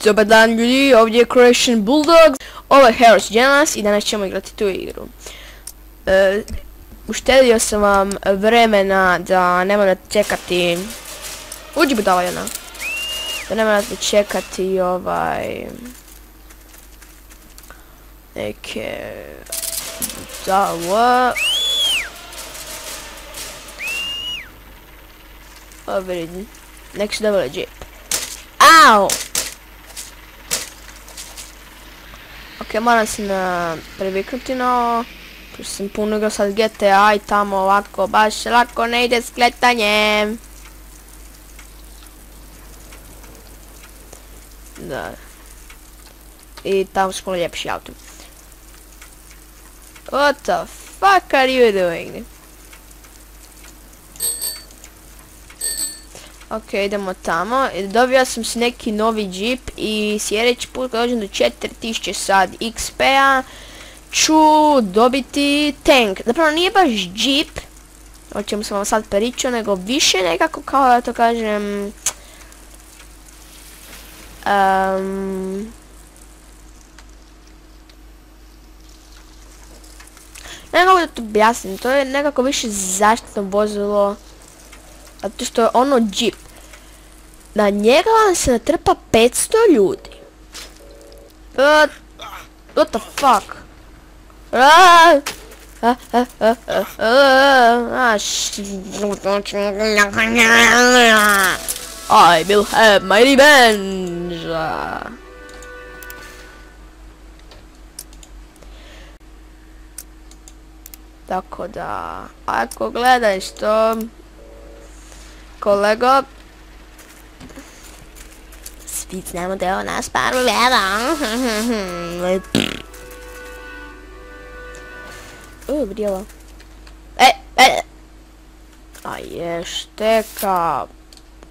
Dobar dan ljudi, ovdje je Croatian Bulldogs, ovo je Heroes Genesis i danas ćemo igrati tu igru. Uštedio sam vam vremena da ne morate čekati... Uđi budala jedna. Da ne morate čekati neke... budala... vidim, neki su dobili džip. Au! Ok, moram se previknuti na ovo. Tu sam puno igrao sad GTA i tamo ovako baš lako ne ide s kletanjem. Da. I tamo su puno ljepši auto. What the fuck are you doing? Ok, idemo tamo. Dobio sam si neki novi džip i sljedeći put kad dođem do 4000 sad XP-a ću dobiti tank. Zapravo nije baš džip, o čemu sam vam sad pričao, nego više nekako kao da to kažem... ne mogu da to objasnim, to je nekako više zaštitno vozilo. Zato što je ono džip. Na njega vam se natrpa 500 ljudi. What the fuck? I will have my revenge. Tako da, ako gledaš to... kolego, svi znamo da je ovo naš par uvjera. Brijela. A ješteka.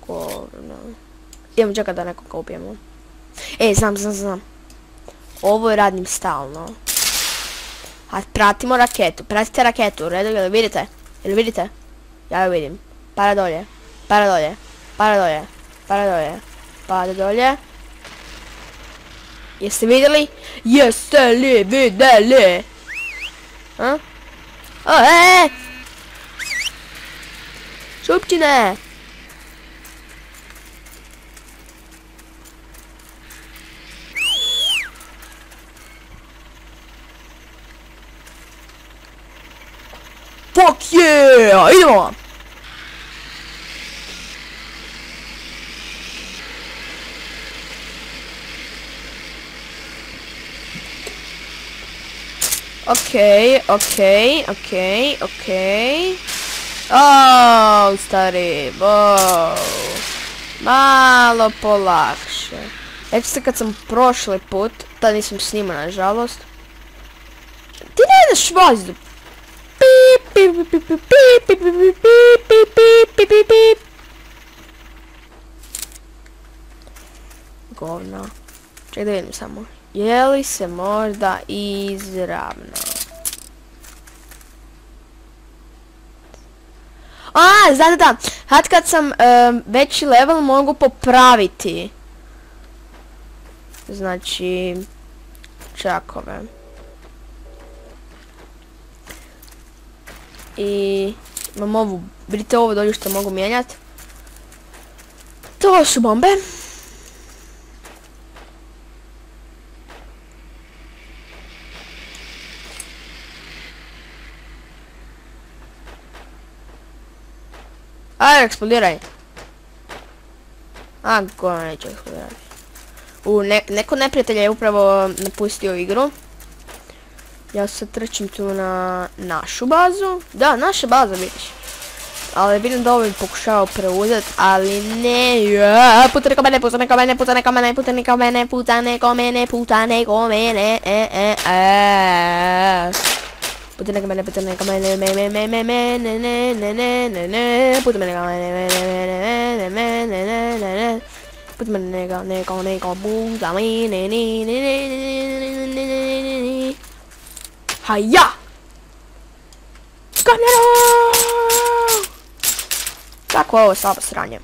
Govno. Idemo čekati da nekoga ubijemo. Znam. Ovo radim stalno. A pratimo raketu, pratite raketu, u redu, jel vidite? Jel vidite? Ja ju vidim. Pada dolje. Pada dolje. Jeste vidjeli? Jeste li vidjeli? Šupčine! Fuck yeah! Idemo! Okej. Oh, stari, wow. Malo polakše. Eto se kad sam prošli put, tad nisam snimao nažalost. Ti ne ideš vozdu. Govno. Čekaj da vidim samo. Je li se možda izravno? Da. Sad kad sam veći level mogu popraviti. Znači... čakove. I... imam ovu... vidite ovo dolje što mogu mijenjati. To su bombe. Ajde, eksplodiraj. Govno neće eksplodirati. Neko neprijatelj je upravo napustio igru. Ja sad trčim tu na našu bazu. Da, naša baza vidiš. Ali vidim da ovaj pokušao preuzeti, ali ne. Puta neko mene. Puta neka mene, haja! Kamera! Kako je ovo slabo sranje?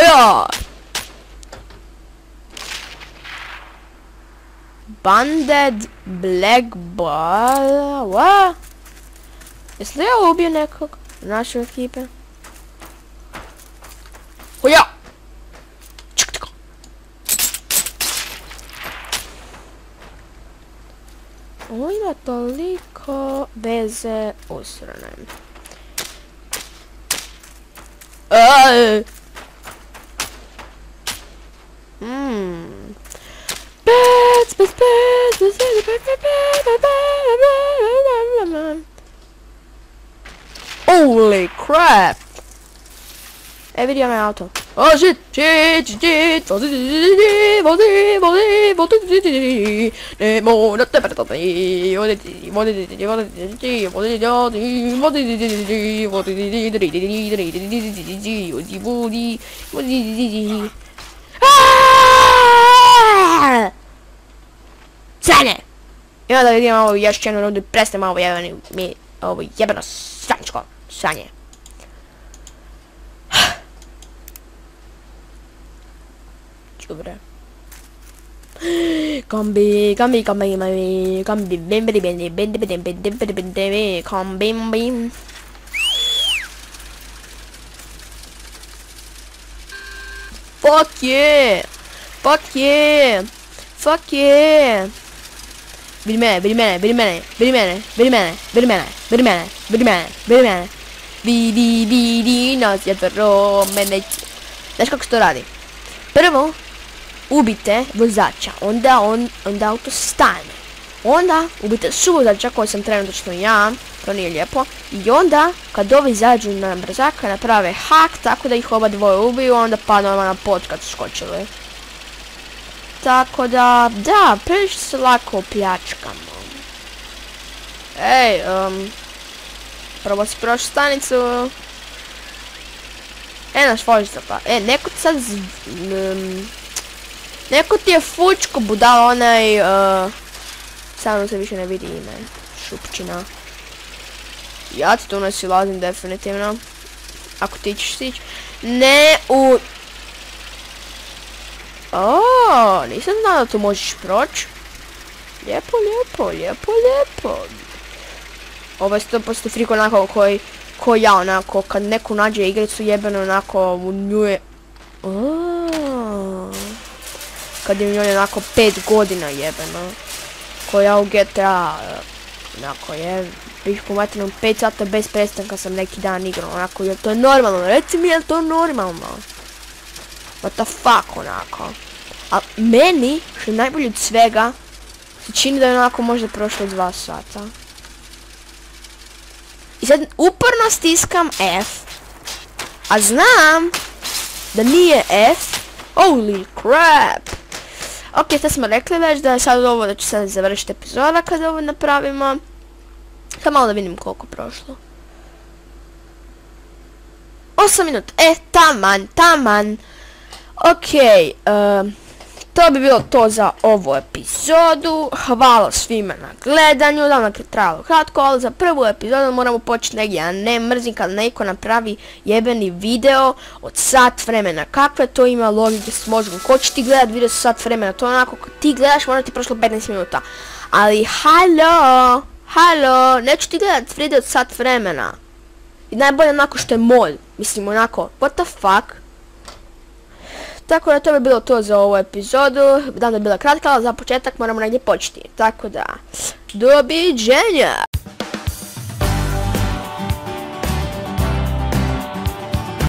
Hoja! Banded Black Ball... What? Jesi li ja ubio nekog u našoj ekipe? Hoja! Ček tako. Ovo ima toliko veze usrane. Holy crap! E, vidi onaj auto. Oh shit, shit, vozi, nemo na tebe Sanje! Ima da vidim ovo još jednu rundu i prestajem ovo jebeno sanjčko sanje. Dobre. Kombi, bim. Fuck yeah! Vidi mene. Vidi nas jedvero mene. Znaš kako se to radi? Prvo ubite vozača, onda auto stane. Onda ubite suvozača koji sam trenutno ja, to nije lijepo. I onda kad ovi izađu na brzaka naprave hak tako da ih oba dvoje ubiju, onda padnu na pod kad su skočili. Tako da, da, prilično se lako pljačkamo. Ej, prvo si prošli stanicu. Naš vozica pa. Neko ti sad... Neko ti je fučko budala onaj... Samo se više ne vidi ime. Šupčina. Ja ti tu ne silazim definitivno. Ako ti ćeš stići. Ne u... Nisam znao da tu možeš proći. Lijepo. Ovo je 100% frik onako ko ja onako, kad neko nađe igricu jebeno onako u nju je... Kad je u njoj onako 5 godina jebeno. Ko ja u GTA, onako je, pišku materinu 5 sata bez prestanka sam neki dan igrao, onako, jel to je normalno, reci mi jel to normalno? What the fuck, onako. A meni, što je najbolje od svega, se čini da je onako možda prošlo 2 sata. I sad uporno stiskam F, a znam da nije F. Holy crap! Ok, sad smo rekli već da je sad ovo, da ću sad završiti epizoda kada ovo napravimo. Sad malo da vidim koliko prošlo. 8 minuta, taman. Ok, to bi bilo to za ovu epizodu. Hvala svima na gledanju, da vam je trajalo kratko, ali za prvu epizodu moramo početi negdje. Ja ne mrzim kad neko napravi jebeni video od sat vremena. Kakve to ima logike s mozgom? Ko će ti gledat video sa sat vremena? To je onako, kad ti gledaš, možda ti prošlo 15 minuta. Ali halo, neću ti gledat video od sat vremena. I najbolje onako što je moj. Mislim onako, what the fuck? Tako da to bi bilo to za ovu epizodu. Znam da je bila kratka, ali za početak moramo negdje početi. Tako da, doviđenja!